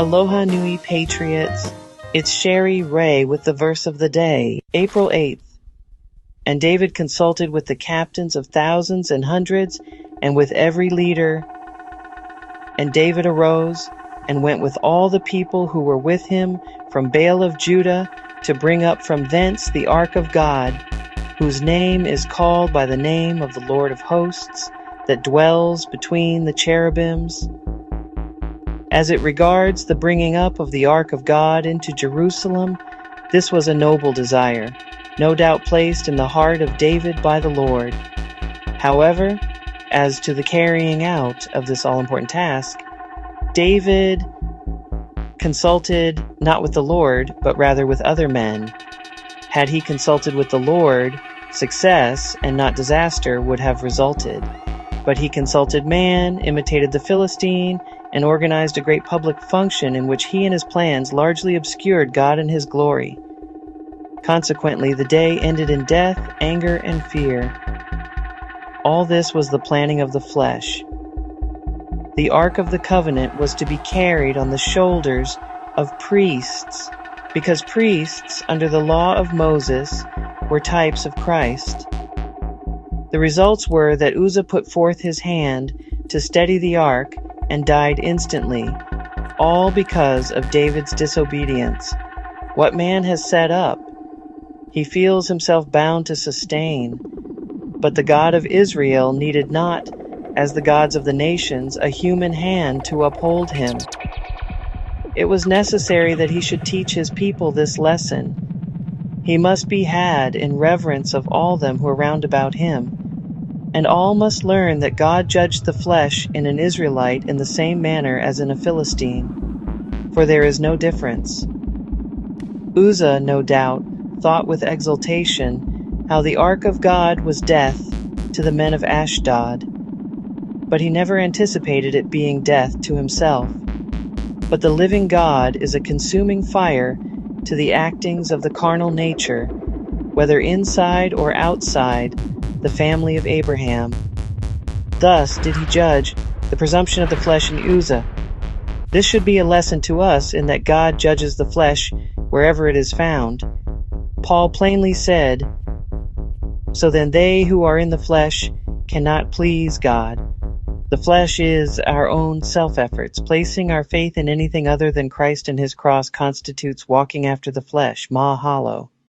Aloha Nui Patriots. It's Shari Raye with the verse of the day, April 8th. And David consulted with the captains of thousands and hundreds, and with every leader. And David arose and went with all the people who were with him from Baal of Judah to bring up from thence the Ark of God, whose name is called by the name of the Lord of hosts, that dwells between the cherubims. As it regards the bringing up of the Ark of God into Jerusalem, this was a noble desire, no doubt placed in the heart of David by the Lord. However, as to the carrying out of this all-important task, David consulted not with the Lord, but rather with other men. Had he consulted with the Lord, success and not disaster would have resulted. But he consulted man, imitated the Philistine, and organized a great public function in which he and his plans largely obscured God and his glory. Consequently, the day ended in death, anger, and fear. All this was the planning of the flesh. The Ark of the Covenant was to be carried on the shoulders of priests, because priests, under the law of Moses, were types of Christ. The results were that Uzzah put forth his hand to steady the ark and died instantly, all because of David's disobedience. What man has set up, he feels himself bound to sustain. But the God of Israel needed not, as the gods of the nations, a human hand to uphold him. It was necessary that he should teach his people this lesson. He must be had in reverence of all them who are round about him. And all must learn that God judged the flesh in an Israelite in the same manner as in a Philistine, for there is no difference. Uzzah, no doubt, thought with exultation how the Ark of God was death to the men of Ashdod, but he never anticipated it being death to himself. But the living God is a consuming fire to the actings of the carnal nature, whether inside or outside the family of Abraham. Thus did he judge the presumption of the flesh in Uzzah. This should be a lesson to us in that God judges the flesh wherever it is found. Paul plainly said, "So then they who are in the flesh cannot please God." The flesh is our own self-efforts. Placing our faith in anything other than Christ and his cross constitutes walking after the flesh, mahalo.